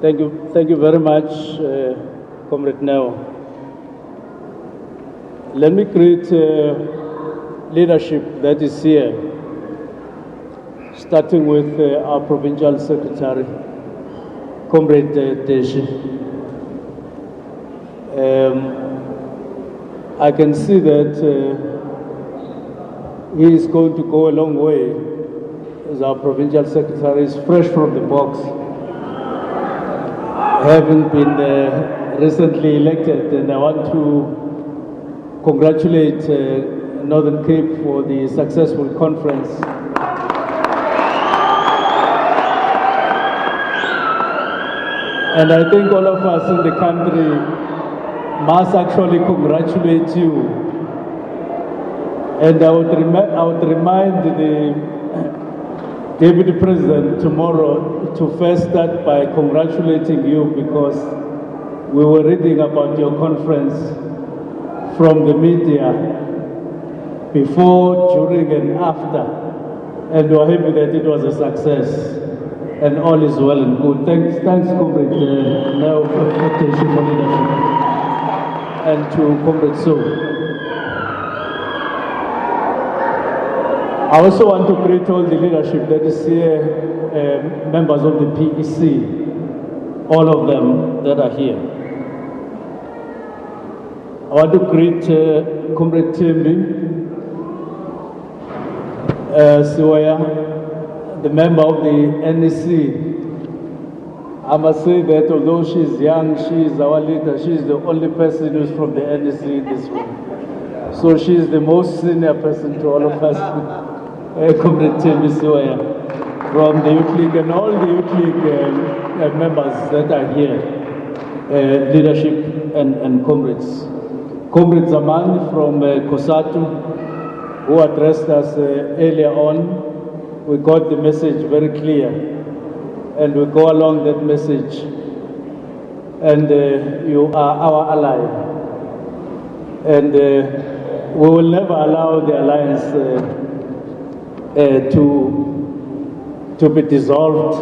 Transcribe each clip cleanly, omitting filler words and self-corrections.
Thank you very much, Comrade Neo. Let me greet leadership that is here, starting with our provincial secretary, Comrade Deshi. I can see that he is going to go a long way as our provincial secretary is fresh from the box, having been recently elected, and I want to congratulate Northern Cape for the successful conference. And I think all of us in the country must actually congratulate you. And I would remind the Deputy President tomorrow to first start by congratulating you, because we were reading about your conference from the media before, during, and after, and we're happy that it was a success, and all is well and good. Thanks, Comrade Neo, for leadership, and to Comrade So. I also want to greet all the leadership that is here, members of the PEC, all of them that are here. I want to greet Comrade Timbi Siwaya, the member of the NEC. I must say that although she's young, she is our leader. She is the only person who's from the NEC in this room. So she is the most senior person to all of us. Comrade Timbi Siwaya from the Youth League, and all the Youth League members that are here, leadership and comrades. Comrade Zaman from COSATU, who addressed us earlier on. We got the message very clear, and we go along that message. And you are our ally, and we will never allow the alliance to be dissolved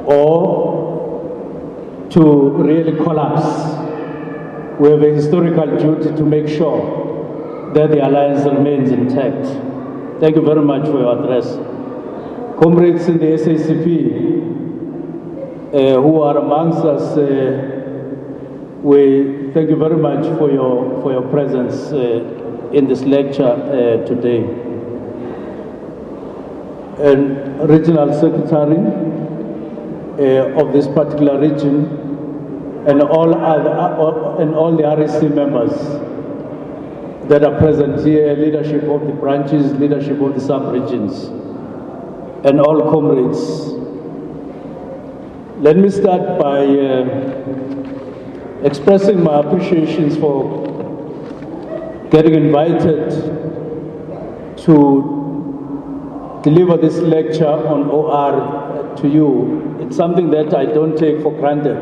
or to really collapse. We have a historical duty to make sure that the alliance remains intact. Thank you very much for your address. Comrades in the SACP who are amongst us, we thank you very much for your presence in this lecture today. And Regional Secretary of this particular region, and all the REC members that are present here, leadership of the branches, leadership of the sub-regions, and all comrades. Let me start by expressing my appreciations for getting invited to deliver this lecture on OR to you. It's something that I don't take for granted,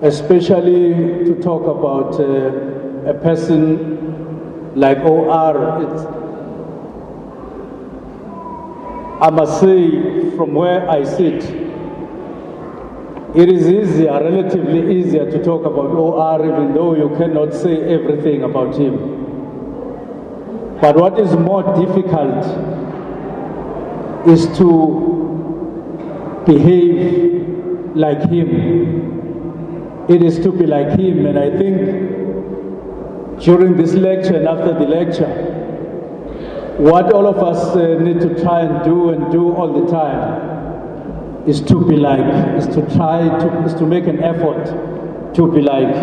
especially to talk about a person like OR. I must say, from where I sit, it is easier, relatively easier to talk about OR, even though you cannot say everything about him. But what is more difficult is to behave like him. It is to be like him, and I think during this lecture and after the lecture, what all of us need to try and do all the time is to be like, is to make an effort to be like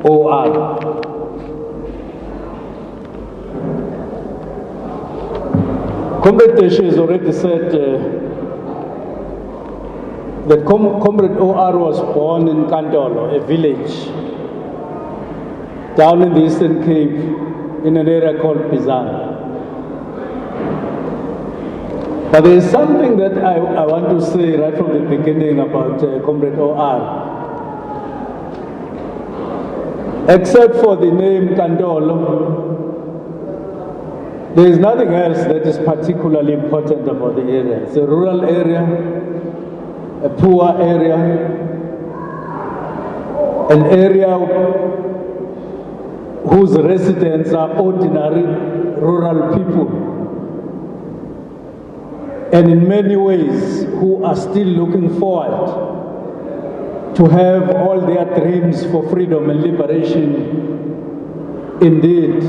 OR. Comrade Deshi has already said that Comrade OR was born in Taolo, a village down in the Eastern Cape in an area called Bizana. But there is something that I want to say right from the beginning about Comrade OR. Except for the name Taolo, there is nothing else that is particularly important about the area. It's a rural area. a poor area, an area whose residents are ordinary rural people, and in many ways who are still looking forward to have all their dreams for freedom and liberation indeed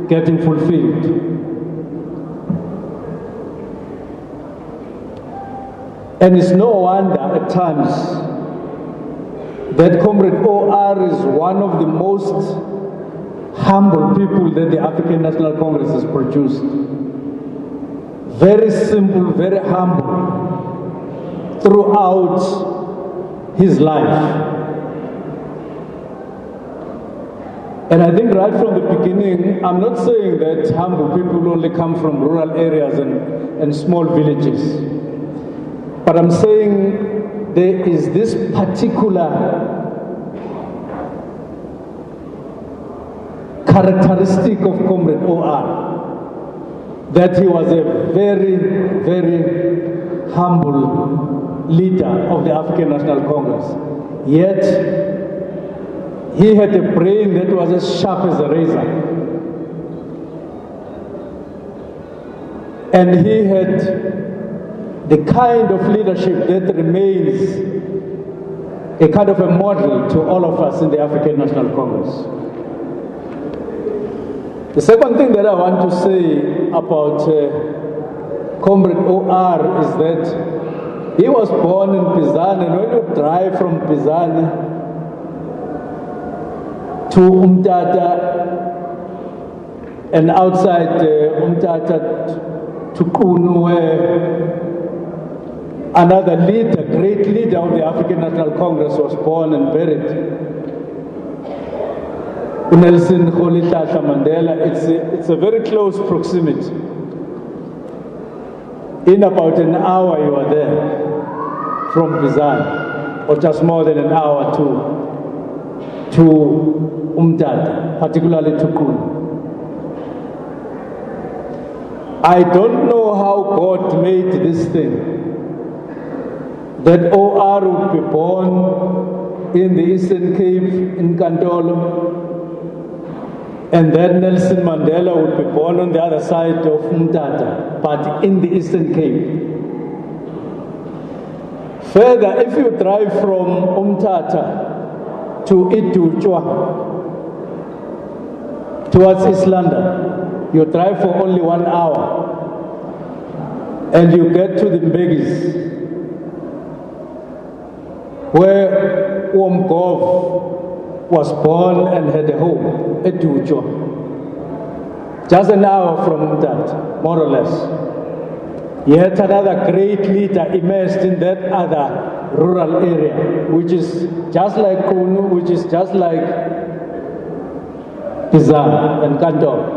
getting fulfilled. And it's no wonder at times that Comrade OR is one of the most humble people that the African National Congress has produced. Very simple, very humble throughout his life. And I think right from the beginning, I'm not saying that humble people only come from rural areas and small villages, but I'm saying there is this particular characteristic of Comrade OR, that he was a very, very humble leader of the African National Congress. Yet, he had a brain that was as sharp as a razor. And he had the kind of leadership that remains a kind of a model to all of us in the African National Congress. The second thing that I want to say about Comrade OR is that he was born in Pizan, and when you drive from Pizan to Umtata and outside Umtata to Kunu, where another leader, great leader of the African National Congress was born and buried, Nelson Rolihlahla Mandela. It's a very close proximity. In about an hour you are there from Pizan, or just more than an hour to Umtata, particularly to Kunu. I don't know how God made this thing, that OR would be born in the Eastern Cape in Kantolo, and then Nelson Mandela would be born on the other side of Umtata, but in the Eastern Cape. Further, if you drive from Umtata to Ituchwa, towards East London, you drive for only 1 hour, and you get to the Mbegis, where Omgov was born and had a home at Dujo. Just an hour from that, more or less. Yet another great leader emerged in that other rural area, which is just like Kunu, which is just like Pizan and Kanto.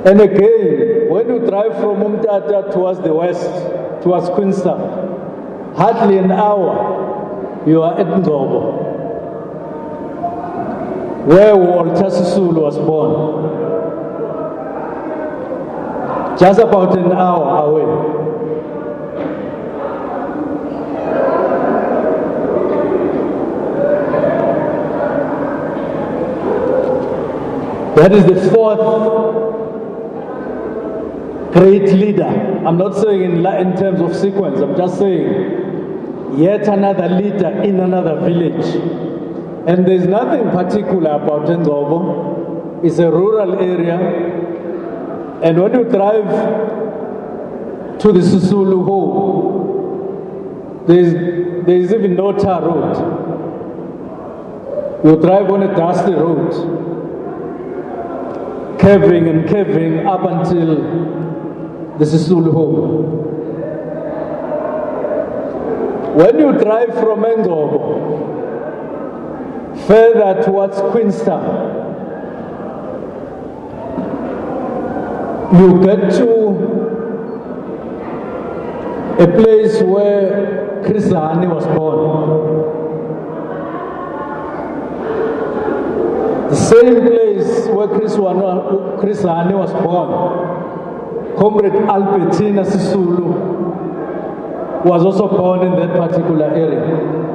And again, when you drive from Umtata towards the west, towards Queenstown, hardly an hour, you are at Ngobo, where Walter Sisulu was born. Just about an hour away. That is the fourth great leader. I'm not saying in terms of sequence, I'm just saying yet another leader in another village. And there's nothing particular about Ngobo. It's a rural area. And when you drive to the Sisulu home, there's even no tar road. You drive on a dusty road, curving and curving up until the Sisulu home. When you drive from Ngobo further towards Queenstown, you get to a place where Chris Hani was born. The same place where Chris Hani was born, Comrade Albertina Sisulu was also born in that particular area.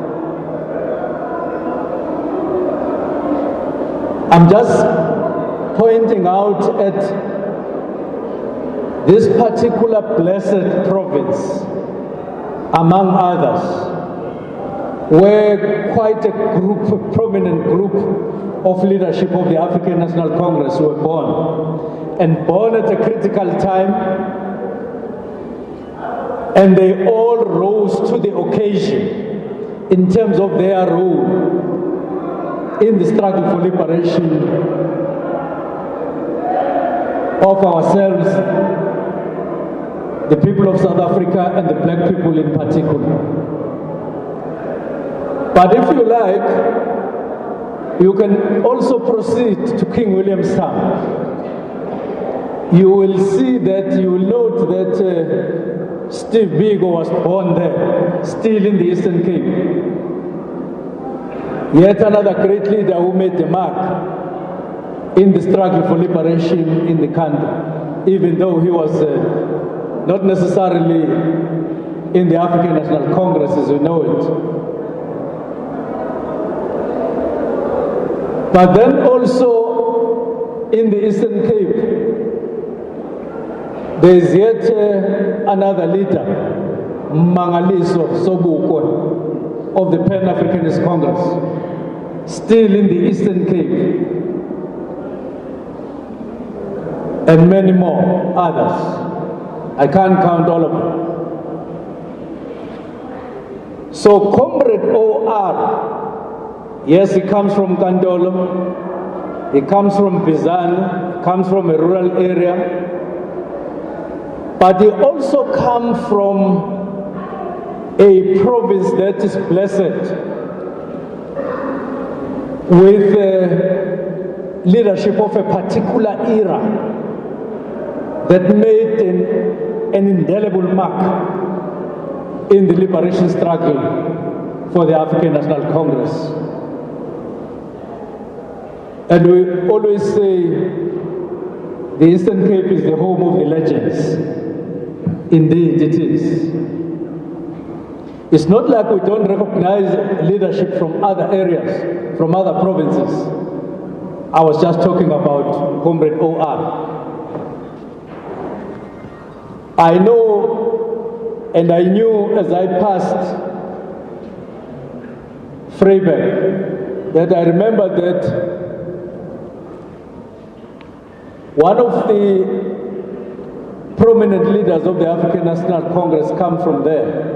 I'm just pointing out at this particular blessed province, among others, where quite a prominent group of leadership of the African National Congress were born, and born at a critical time, and they all rose to the occasion in terms of their role in the struggle for liberation of ourselves, the people of South Africa and the black people in particular. But if you like, you can also proceed to King William's time. You will see that, you will note that Steve Biko was born there, still in the Eastern Cape. Yet another great leader who made a mark in the struggle for liberation in the country, even though he was not necessarily in the African National Congress as we know it. But then also in the Eastern Cape, there is yet another leader, Mangaliso Sobukwe of the Pan-Africanist Congress, still in the Eastern Cape, and many more others. I can't count all of them. So Comrade OR, yes, he comes from Kandolo, he comes from Bizana, he comes from a rural area, but he also comes from a province that is blessed with the leadership of a particular era that made an indelible mark in the liberation struggle for the African National Congress. And we always say the Eastern Cape is the home of the legends. Indeed it is. It's not like we don't recognize leadership from other areas, from other provinces. I was just talking about Comrade OR. I know, and I knew as I passed Vryburg, that I remember that one of the prominent leaders of the African National Congress come from there,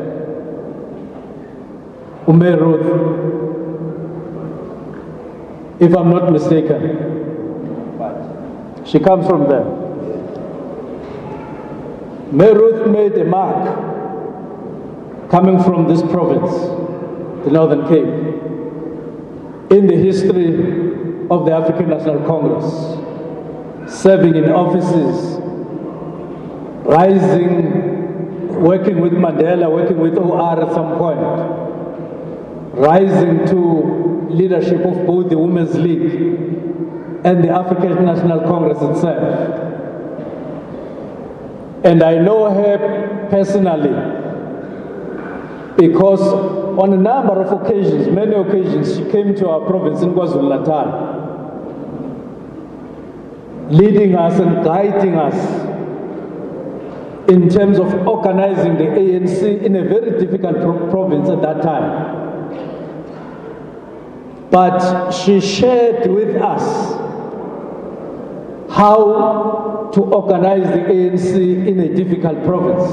Ruth, if I'm not mistaken. She comes from there. Ruth made a mark coming from this province, the Northern Cape, in the history of the African National Congress, serving in offices, rising, working with Mandela, working with OR at some point, rising to leadership of both the Women's League and the African National Congress itself. And I know her personally because on a number of occasions, many occasions, she came to our province in KwaZulu-Natal, leading us and guiding us in terms of organizing the ANC in a very difficult province at that time. But she shared with us how to organize the ANC in a difficult province.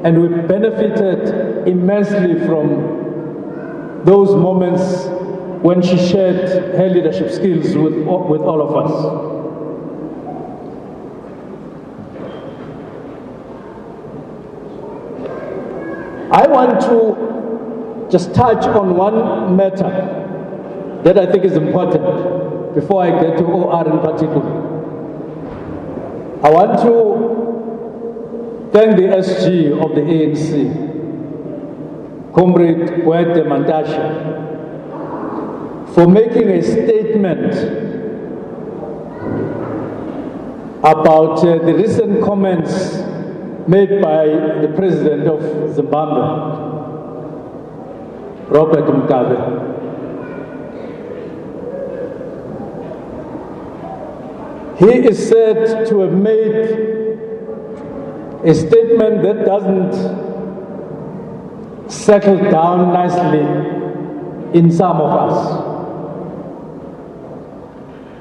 And we benefited immensely from those moments when she shared her leadership skills with all of us. I want to just touch on one matter that I think is important before I get to OR in particular. I want to thank the SG of the ANC, Comrade Gwede Mantashe, for making a statement about the recent comments made by the president of Zimbabwe, Robert Mugabe. He is said to have made a statement that doesn't settle down nicely in some of us,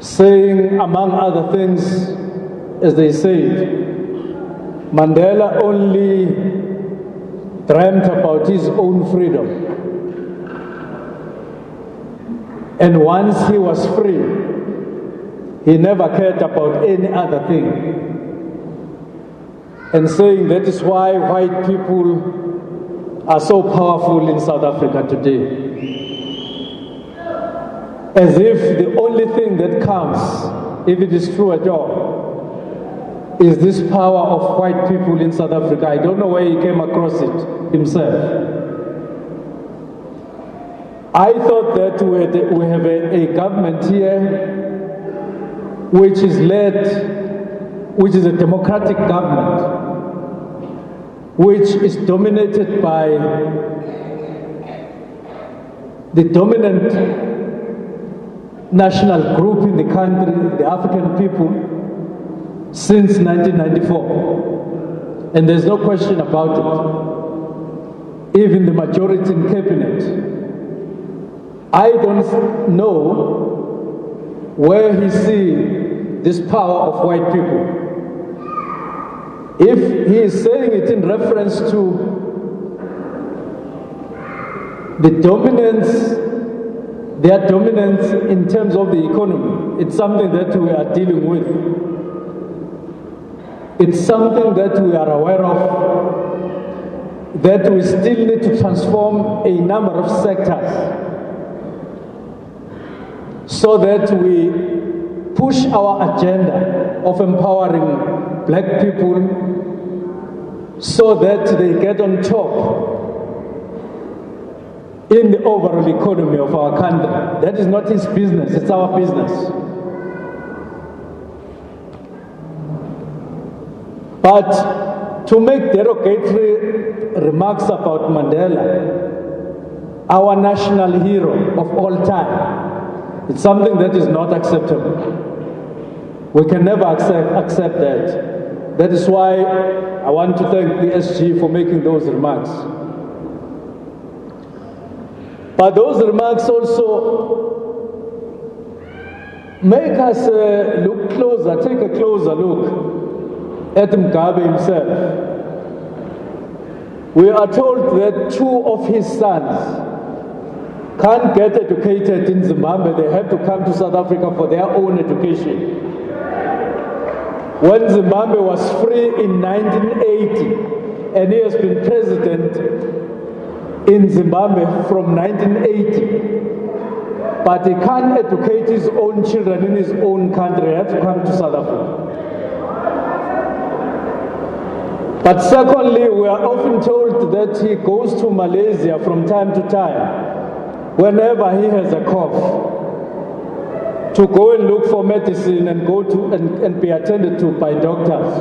saying, among other things, as they said, Mandela only dreamt about his own freedom. And once he was free, he never cared about any other thing. And saying that is why white people are so powerful in South Africa today. As if the only thing that counts, if it is true at all, is this power of white people in South Africa. I don't know where he came across it himself. I thought that we have a government here which is a democratic government, which is dominated by the dominant national group in the country, the African people, since 1994. And there's no question about it. Even the majority in cabinet. I don't know where he sees this power of white people. If he is saying it in reference to their dominance in terms of the economy, it's something that we are dealing with. It's something that we are aware of, that we still need to transform a number of sectors so that we push our agenda of empowering black people so that they get on top in the overall economy of our country. That is not his business, it's our business. But to make derogatory remarks about Mandela, our national hero of all time, it's something that is not acceptable. We can never accept that. That is why I want to thank the SG for making those remarks. But those remarks also make us look closer, take a closer look at Mugabe himself. We are told that 2 of his sons can't get educated in Zimbabwe. They have to come to South Africa for their own education. When Zimbabwe was free in 1980, and he has been president in Zimbabwe from 1980, but he can't educate his own children in his own country. He has to come to South Africa. But secondly, we are often told that he goes to Malaysia from time to time, whenever he has a cough, to go and look for medicine and go to and be attended to by doctors.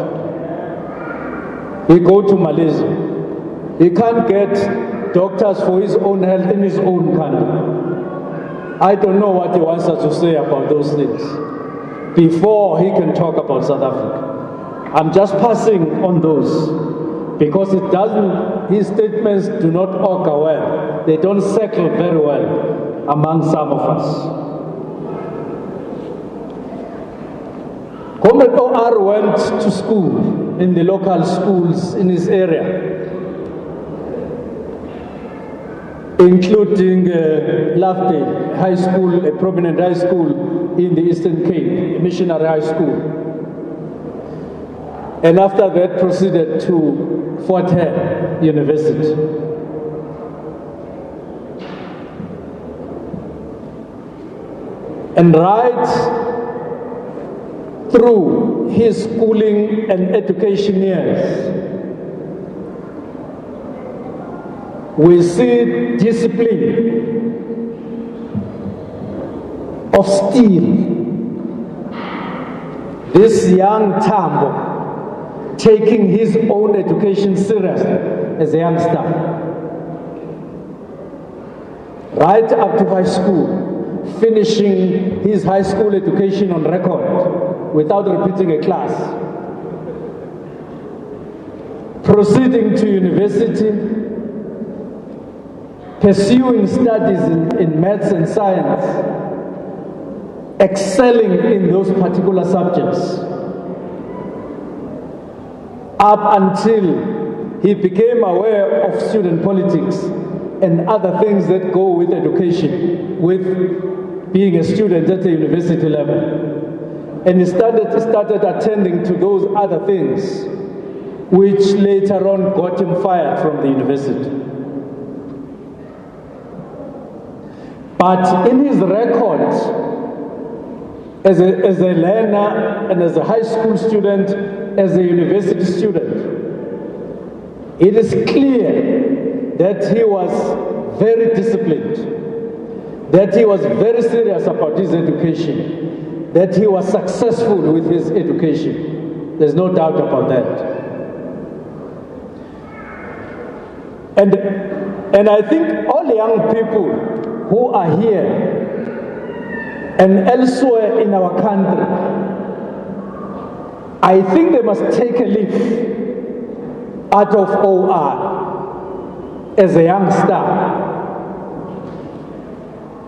He go to Malaysia. He can't get doctors for his own health in his own country. I don't know what he wants us to say about those things before he can talk about South Africa. I'm just passing on those because his statements do not augur well. They don't settle very well among some of us. Comrade OR went to school in the local schools in his area, including Lovedale High School, a prominent high school in the Eastern Cape, a missionary high school. And after that proceeded to Phetoe University. And right through his schooling and education years, we see discipline of steel. This young Tambo taking his own education seriously as a youngster. Right up to high school, finishing his high school education on record without repeating a class. Proceeding to university, pursuing studies in maths and science, excelling in those particular subjects, up until he became aware of student politics and other things that go with education, with being a student at the university level. And he started attending to those other things, which later on got him fired from the university. But in his records, as a learner and as a high school student, as a university student, it is clear that he was very disciplined, that he was very serious about his education, that he was successful with his education. There's no doubt about that. And I think all young people who are here and elsewhere in our country, I think they must take a leaf out of OR as a youngster.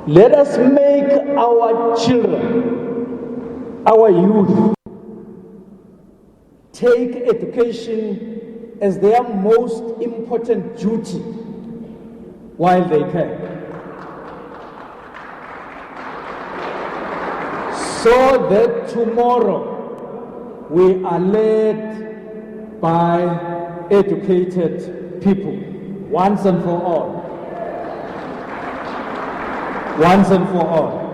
Let us make our children, our youth, take education as their most important duty while they can, so that tomorrow we are led by educated people, once and for all. Once and for all.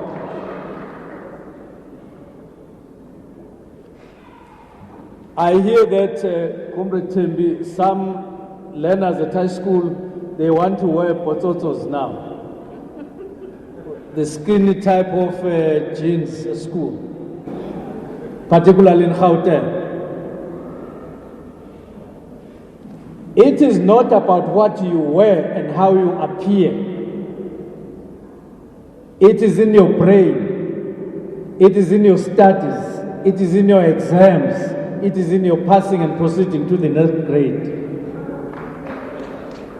I hear that, Comrade Tembi, some learners at high school, they want to wear pototos now. The skinny type of jeans at school, particularly in Phetoe. It is not about what you wear and how you appear. It is in your brain. It is in your studies. It is in your exams. It is in your passing and proceeding to the next grade.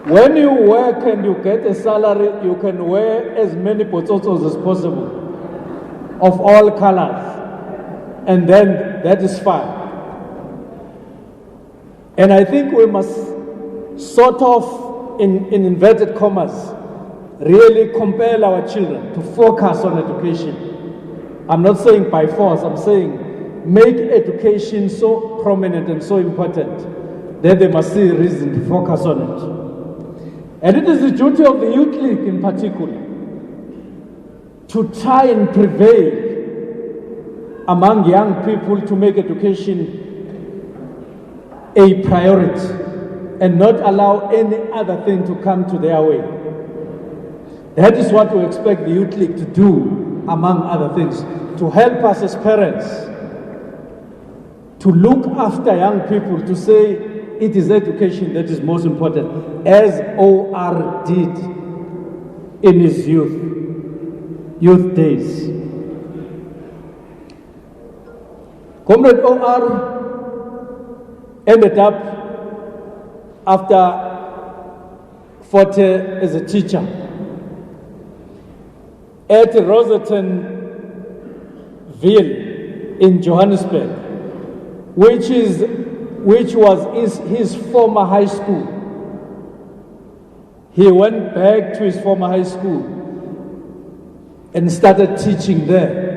When you work and you get a salary, you can wear as many pototos as possible, of all colors, and then that is fine. And I think we must sort of, in inverted commas, really compel our children to focus on education. I'm not saying by force, I'm saying make education so prominent and so important that they must see a reason to focus on it. And it is the duty of the Youth League in particular to try and prevail among young people to make education a priority and not allow any other thing to come to their way. That is what we expect the Youth League to do, among other things, to help us as parents, to look after young people, to say it is education that is most important, as OR did in his youth days. Comrade OR ended up after Phetoe as a teacher at Rosettenville in Johannesburg, which was his former high school. He went back to his former high school and started teaching there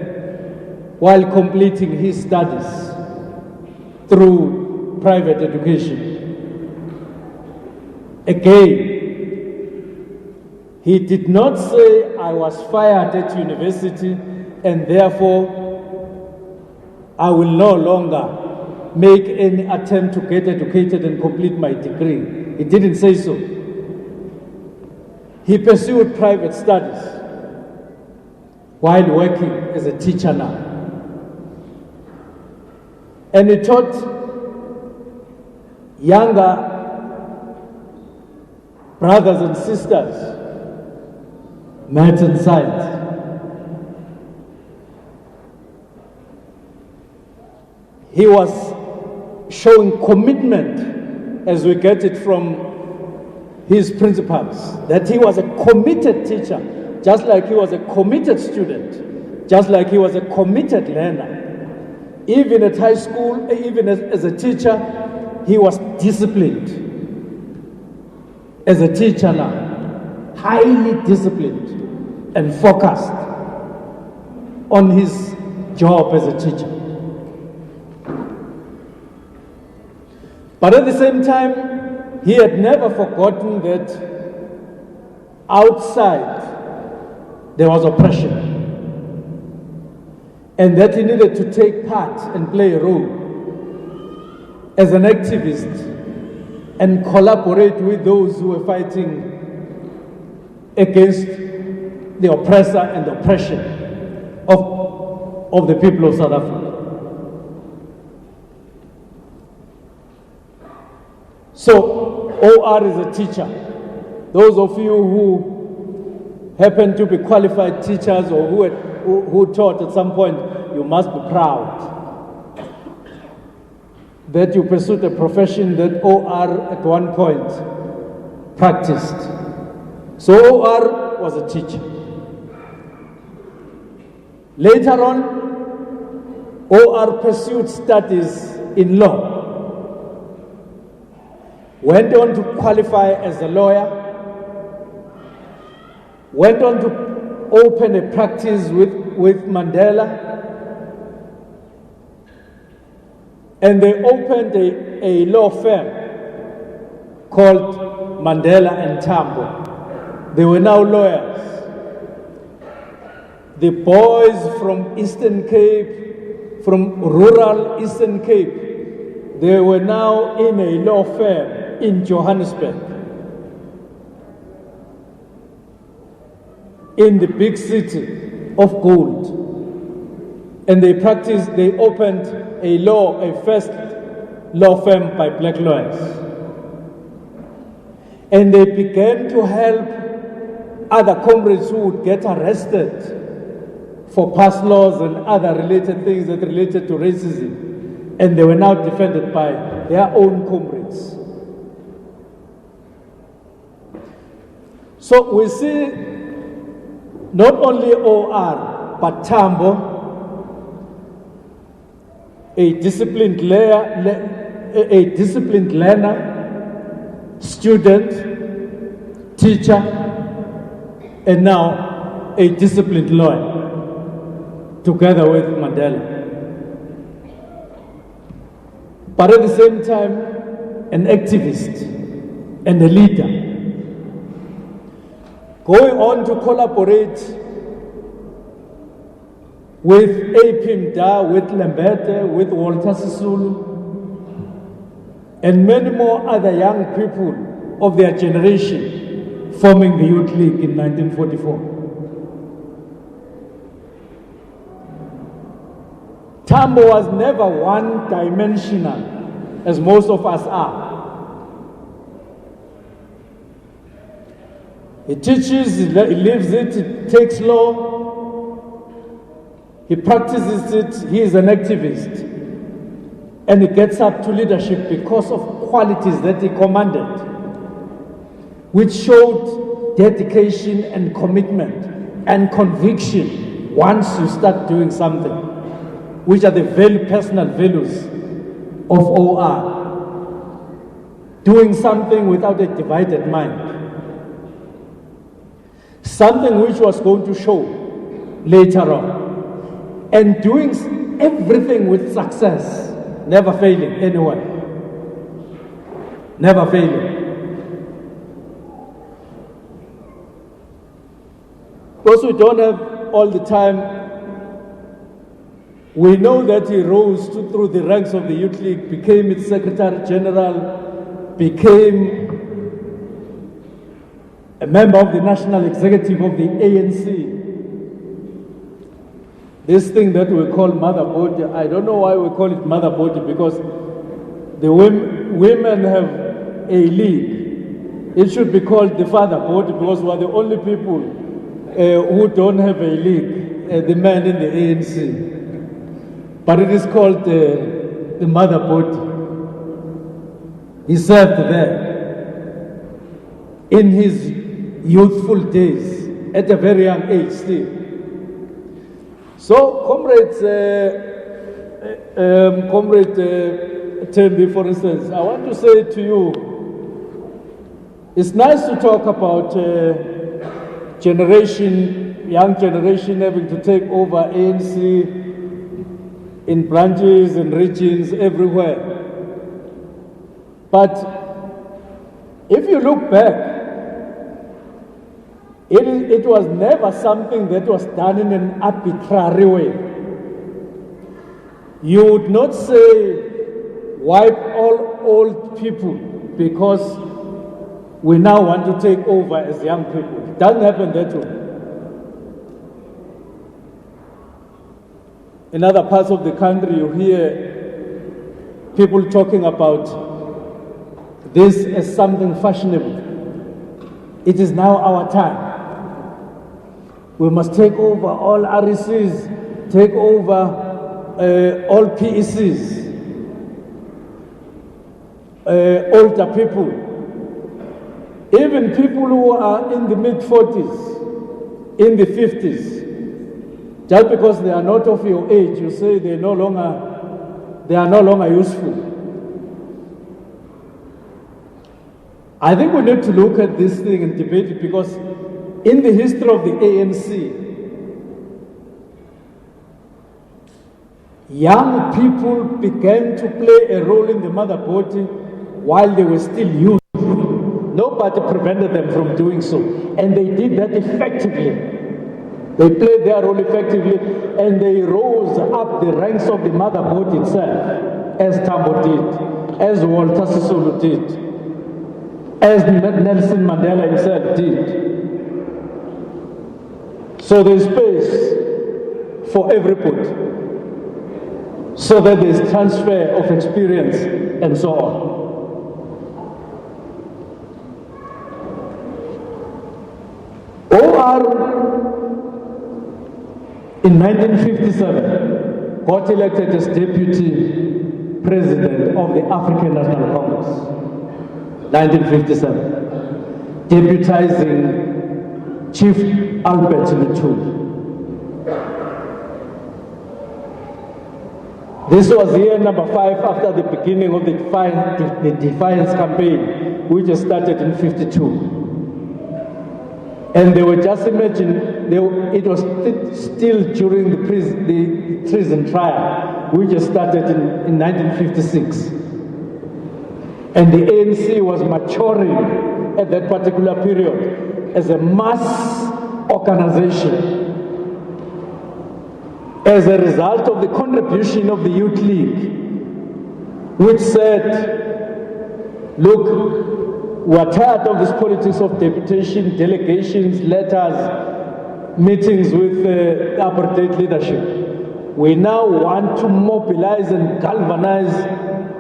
while completing his studies through private education. Again, he did not say, I was fired at university and therefore I will no longer make any attempt to get educated and complete my degree. He didn't say so. He pursued private studies while working as a teacher now. And he taught younger brothers and sisters met inside. He was showing commitment, as we get it from his principles, that he was a committed teacher, just like he was a committed student, just like he was a committed learner. Even at high school, even as a teacher, he was disciplined. As a teacher now, highly disciplined and focused on his job as a teacher. But at the same time, he had never forgotten that outside there was oppression, and that he needed to take part and play a role as an activist and collaborate with those who were fighting against the oppressor and the oppression of the people of South Africa. So, OR is a teacher. Those of you who happen to be qualified teachers or who taught at some point, you must be proud that you pursued a profession that OR at one point practiced. So OR was a teacher. Later on, OR pursued studies in law, went on to qualify as a lawyer, went on to open a practice with Mandela, and they opened a law firm called Mandela and Tambo. They were now lawyers. The boys from Eastern Cape, from rural Eastern Cape, they were now in a law firm in Johannesburg, in the big city of gold. And they opened a first law firm by black lawyers. And they began to help other comrades who would get arrested for past laws and other related things that related to racism. And they were now defended by their own comrades. So we see not only OR, but Tambo, a disciplined learner, student, teacher, and now a disciplined lawyer, together with Mandela. But at the same time, an activist and a leader, going on to collaborate with A.P. Mda, with Lembete, with Walter Sisulu, and many more other young people of their generation, forming the Youth League in 1944. Tambo was never one-dimensional, as most of us are. He teaches, he lives it, he takes law, he practices it, he is an activist. And he gets up to leadership because of qualities that he commanded, which showed dedication and commitment and conviction once you start doing something, which are the very personal values of OR. Doing something without a divided mind. Something which was going to show later on. And doing everything with success, never failing anywhere. Never failing. Because we don't have all the time, we know that he rose through the ranks of the Youth League, became its Secretary General, became a member of the National Executive of the ANC. This thing that we call mother body, I don't know why we call it mother body, because the women, women have a league, it should be called the father board, because we are the only people who don't have a league, the men in the ANC. But it is called the mother board. He served there in his youthful days, at a very young age still. So, comrades, Comrade Tembi, for instance, I want to say to you, it's nice to talk about young generation having to take over ANC in branches and regions everywhere. But if you look back, it was never something that was done in an arbitrary way. You would not say wipe all old people because we now want to take over as young people. It doesn't happen that way. In other parts of the country, you hear people talking about this as something fashionable. It is now our time. We must take over all RECs, take over all PECs, older people, even people who are in the mid-40s, in the 50s. Just because they are not of your age, you say they are no longer useful. I think we need to look at this thing and debate it, because in the history of the ANC, young people began to play a role in the mother body while they were still youth. Nobody prevented them from doing so, and they did that effectively. They played their role effectively, and they rose up the ranks of the mother body itself, as Tambo did, as Walter Sisulu did, as Nelson Mandela himself did. So there's space for everybody, so that there's transfer of experience and so on. OR in 1957 got elected as deputy president of the African National Congress. 1957, deputizing Chief Albert Mchunu. This was year number 5 after the beginning of the Defiance campaign, which started in 52. And they were just imagine, it was still during the treason trial, which started in 1956. And the ANC was maturing at that particular period as a mass organization, as a result of the contribution of the Youth League, which said, look, we are tired of this politics of deputation, delegations, letters, meetings with apartheid leadership. We now want to mobilize and galvanize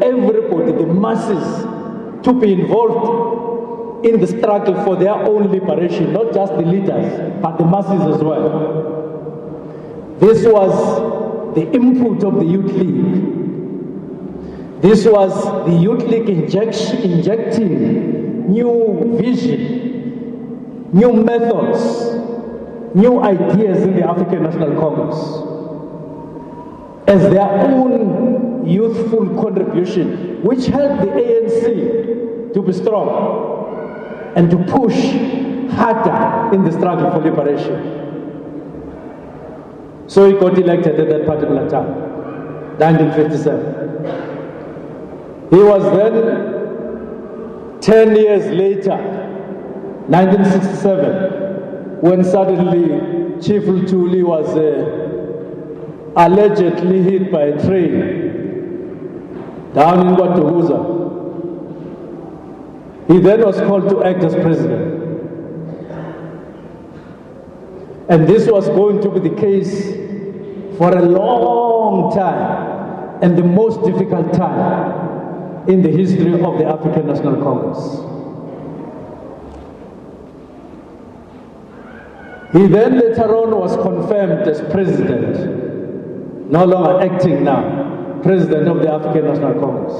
everybody, the masses, to be involved in the struggle for their own liberation, not just the leaders, but the masses as well. This was the input of the Youth League. This was the Youth League injecting new vision, new methods, new ideas in the African National Congress as their own youthful contribution, which helped the ANC to be strong and to push harder in the struggle for liberation. So he got elected at that particular time, 1957. He was then 10 years later, 1967, when suddenly Chief Phetoe was allegedly hit by a train down in Kwazulu-Natal. He then was called to act as president. And this was going to be the case for a long time, and the most difficult time. in the history of the African National Congress. He then later on was confirmed as president, no longer acting now, president of the African National Congress.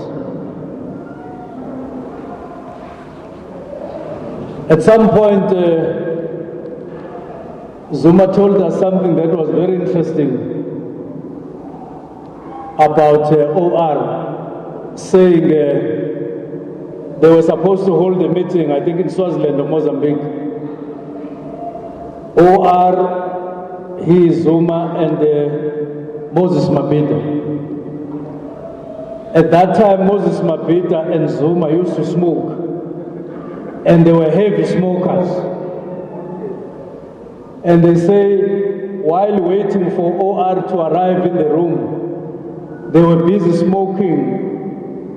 At some point, Zuma told us something that was very interesting about OR, saying they were supposed to hold a meeting, I think in Swaziland or Mozambique. OR, he, Zuma, and Moses Mabhida. At that time, Moses Mabhida and Zuma used to smoke, and they were heavy smokers. And they say, while waiting for OR to arrive in the room, they were busy smoking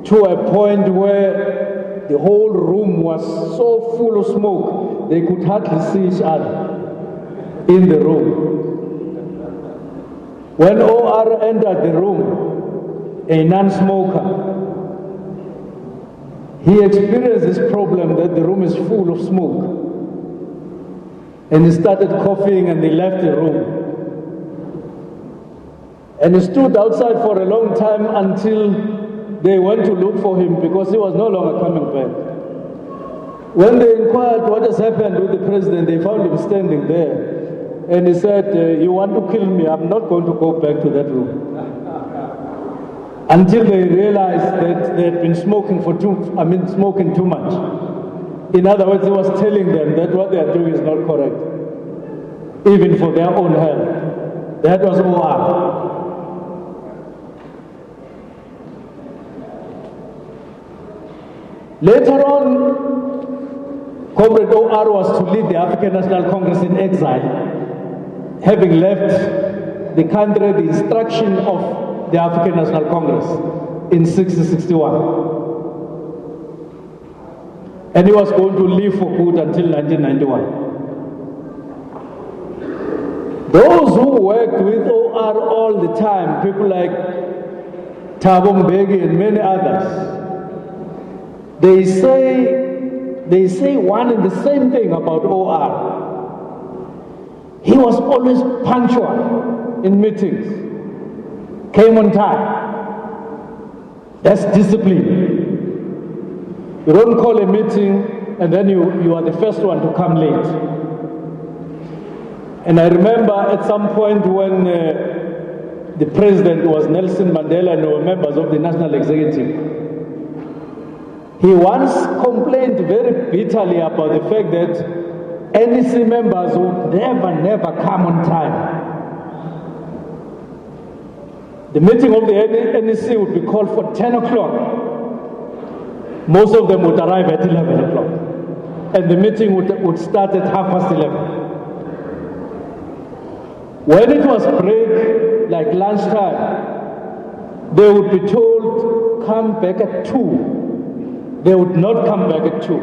to a point where the whole room was so full of smoke, they could hardly see each other in the room. When OR entered the room, a non-smoker, he experienced this problem that the room is full of smoke. And he started coughing and he left the room. And he stood outside for a long time until they went to look for him because he was no longer coming back. When they inquired what has happened with the president, they found him standing there. And he said, you want to kill me, I'm not going to go back to that room. Until they realized that they had been smoking smoking too much. In other words, he was telling them that what they are doing is not correct, even for their own health. That was OR. Later on, Comrade OR was to lead the African National Congress in exile, having left the country the instruction of the African National Congress in 1961. And he was going to live for good until 1991. Those who worked with OR all the time, people like Thabo Mbeki and many others, they say one and the same thing about OR. He was always punctual in meetings, came on time. That's discipline. You don't call a meeting and then you are the first one to come late. And I remember at some point when the president was Nelson Mandela and there were members of the National Executive, he once complained very bitterly about the fact that NEC members would never come on time. The meeting of the NEC would be called for 10 o'clock. Most of them would arrive at 11 o'clock. And the meeting would start at 11:30. When it was break, like lunchtime, they would be told, come back at 2. They would not come back at 2.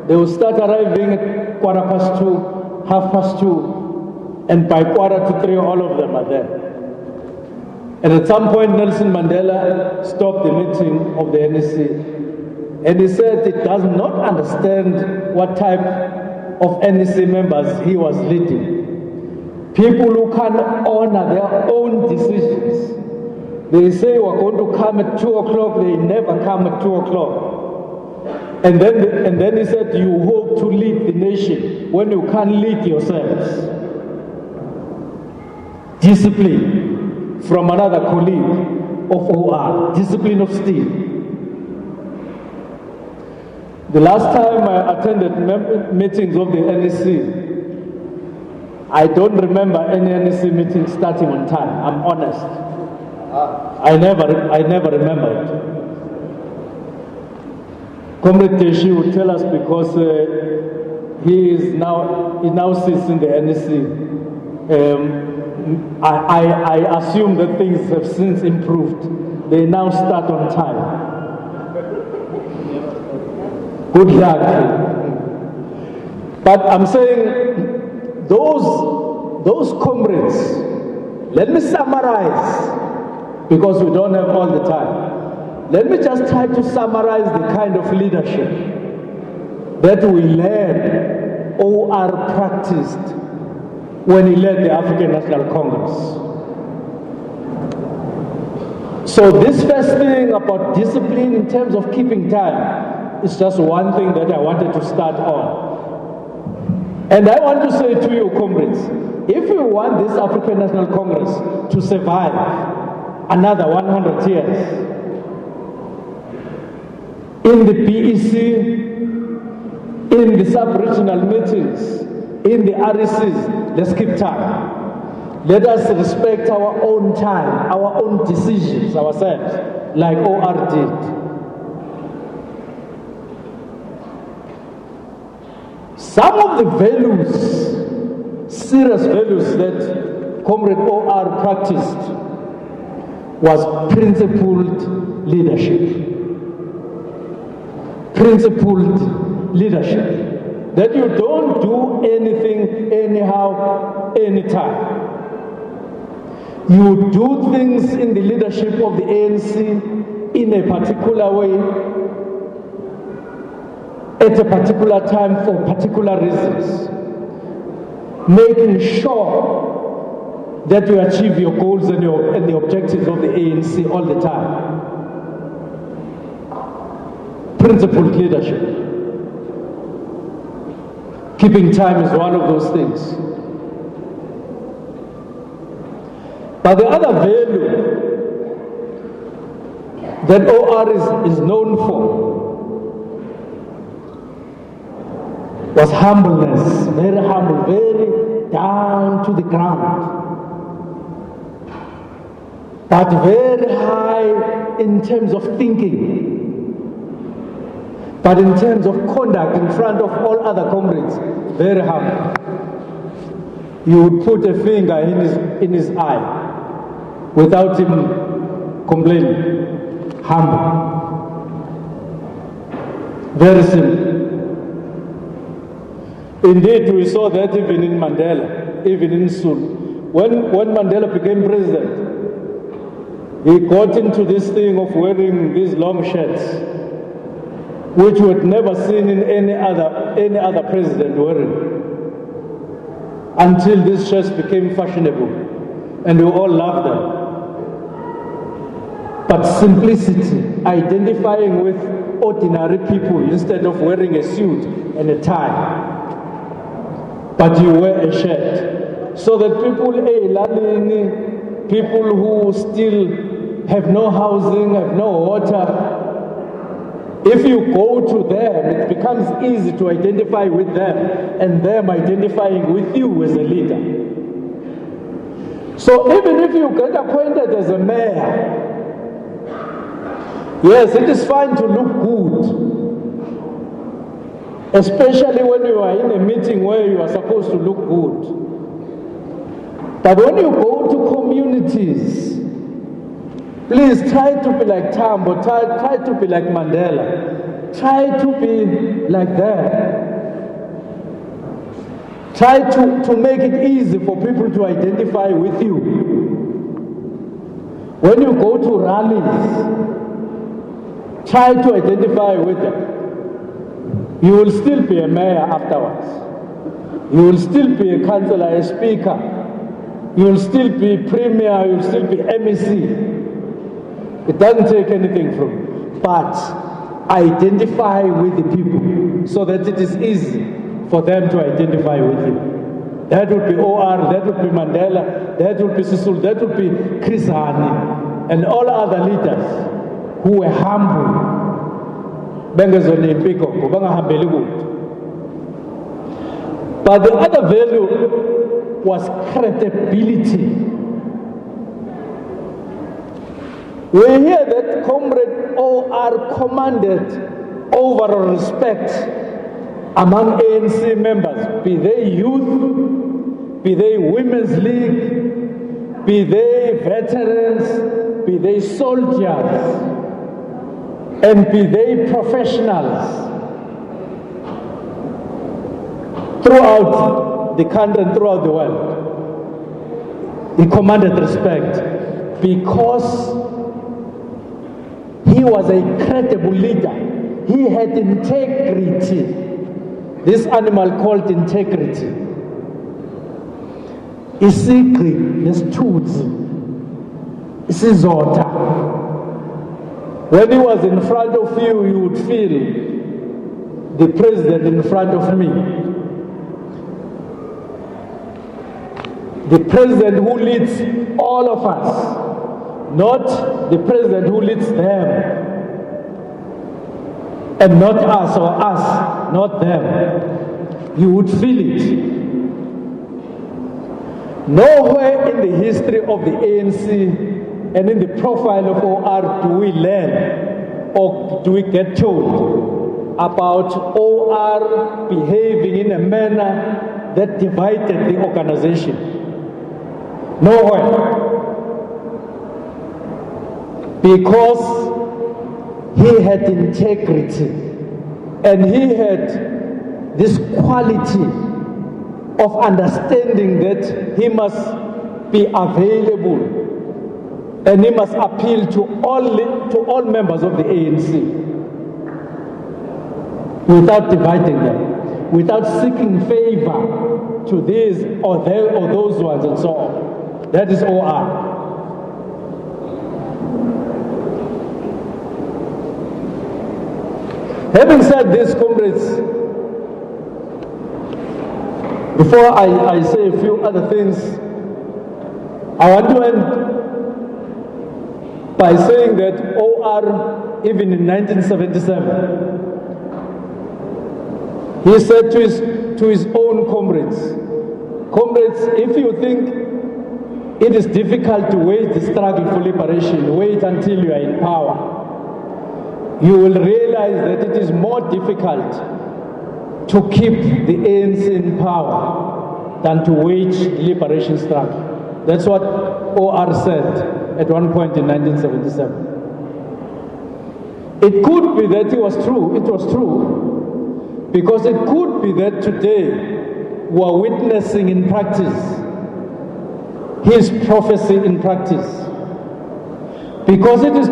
They would start arriving at 2:15, 2:30, and by 2:45, all of them are there. And at some point, Nelson Mandela stopped the meeting of the NEC. And he said he does not understand what type of NEC members he was leading. People who can't honor their own decisions. They say we're going to come at 2 o'clock, they never come at 2 o'clock. And then he said, you hope to lead the nation when you can't lead yourselves. Discipline from another colleague of OR, discipline of steel. The last time I attended meetings of the NEC, I don't remember any NEC meeting starting on time. I'm honest. I never remember it. Comrade Deshi would tell us because he now sits in the NEC. I assume that things have since improved. They now start on time. Good luck. But I'm saying those comrades, let me summarize because we don't have all the time. let me just try to summarize the kind of leadership that we learned OR practiced when he led the African National Congress. So this first thing about discipline in terms of keeping time is just one thing that I wanted to start on. And I want to say to you, comrades, if you want this African National Congress to survive another 100 years, in the PEC, in the sub-regional meetings, in the RECs, let's keep time. Let us respect our own time, our own decisions ourselves, like OR did. Some of the values, serious values that Comrade OR practiced was principled leadership. Principled leadership. That you don't do anything anyhow, anytime. You do things in the leadership of the ANC in a particular way, at a particular time for particular reasons, making sure that you achieve your goals and the objectives of the ANC all the time. Principled leadership. Keeping time is one of those things. But the other value that OR is known for was humbleness, very humble, very down to the ground, but very high in terms of thinking, but in terms of conduct in front of all other comrades, very humble. You would put a finger in his eye without him complaining. Humble. Very simple. Indeed, we saw that even in Mandela, even in Sulu. When Mandela became president, he got into this thing of wearing these long shirts, which we had never seen in any other president wearing, until these shirts became fashionable, and we all loved them. But simplicity, identifying with ordinary people instead of wearing a suit and a tie. But you wear a shirt, so that people who still have no housing, have no water, if you go to them, it becomes easy to identify with them, and them identifying with you as a leader. So even if you get appointed as a mayor, yes, it is fine to look good, especially when you are in a meeting where you are supposed to look good. But when you go to communities, please try to be like Tambo, try to be like Mandela, try to be like that. Try to make it easy for people to identify with you. When you go to rallies, try to identify with them. You will still be a mayor afterwards. You will still be a councillor, a speaker. You will still be premier, you will still be MEC. It doesn't take anything from you. But identify with the people so that it is easy for them to identify with you. That would be OR, that would be Mandela, that would be Sisulu, that would be Chris Hani, and all other leaders who were humble. But the other value was credibility. We hear that Comrade OR commanded overall respect among ANC members, be they youth, be they women's league, be they veterans, be they soldiers, and be they professionals throughout the country and throughout the world. He commanded respect because He was a credible leader. He had integrity. This animal called integrity. Isigri nesithunzi, isizotha. When he was in front of you, you would feel the president in front of me. The president who leads all of us, not the president who leads them, and not us or us, not them. You would feel it. Nowhere in the history of the ANC and in the profile of OR do we learn or do we get told about OR behaving in a manner that divided the organization. Nowhere. Because he had integrity and he had this quality of understanding that he must be available and he must appeal to all members of the ANC without dividing them, without seeking favor to these or those ones and so on. That is OR. Having said this, comrades, before I say a few other things, I want to end by saying that OR, even in 1977, he said to his own comrades, if you think it is difficult to wage the struggle for liberation, wait until you are in power. You will realize that it is more difficult to keep the ANC in power than to wage the liberation struggle. That's what OR said at one point in 1977. It could be that it was true, because it could be that today we are witnessing in practice his prophecy in practice, because it is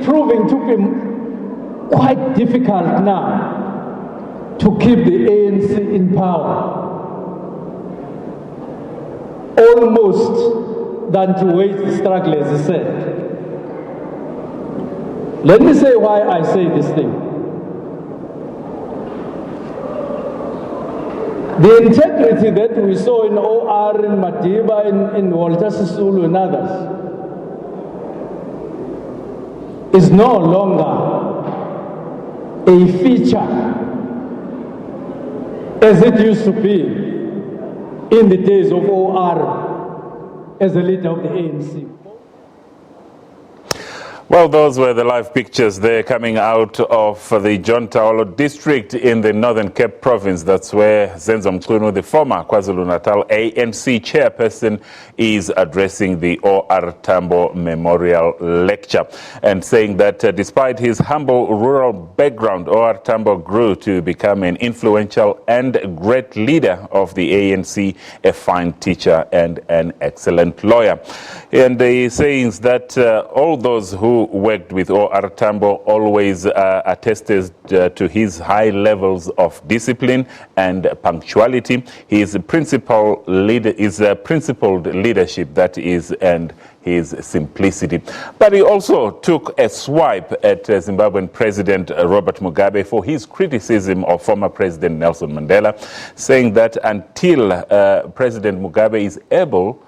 proving to be quite difficult now to keep the ANC in power, almost than to wage the struggle, as he said. Let me say why I say this thing. The integrity that we saw in OR, in Madiba, in Walter Sisulu and others is no longer a feature as it used to be in the days of OR as a leader of the ANC. Well, those were the live pictures there coming out of the John Taolo district in the Northern Cape province. That's where Senzo Mchunu, the former KwaZulu-Natal ANC chairperson, is addressing the OR Tambo Memorial Lecture and saying that despite his humble rural background, OR Tambo grew to become an influential and great leader of the ANC, a fine teacher and an excellent lawyer. And the sayings that all those who worked with OR Tambo always attested to his high levels of discipline and punctuality, his principled leadership, that is, and his simplicity. But he also took a swipe at Zimbabwean President Robert Mugabe for his criticism of former President Nelson Mandela, saying that until President Mugabe is able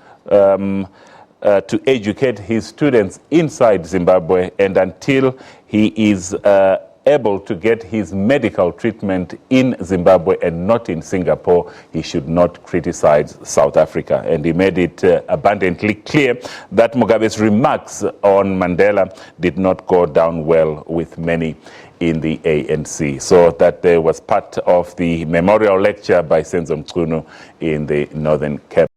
to educate his students inside Zimbabwe, and until he is able to get his medical treatment in Zimbabwe and not in Singapore, he should not criticize South Africa. And he made it abundantly clear that Mugabe's remarks on Mandela did not go down well with many in the ANC. So that there was part of the memorial lecture by Senzo Mchunu in the Northern Cape.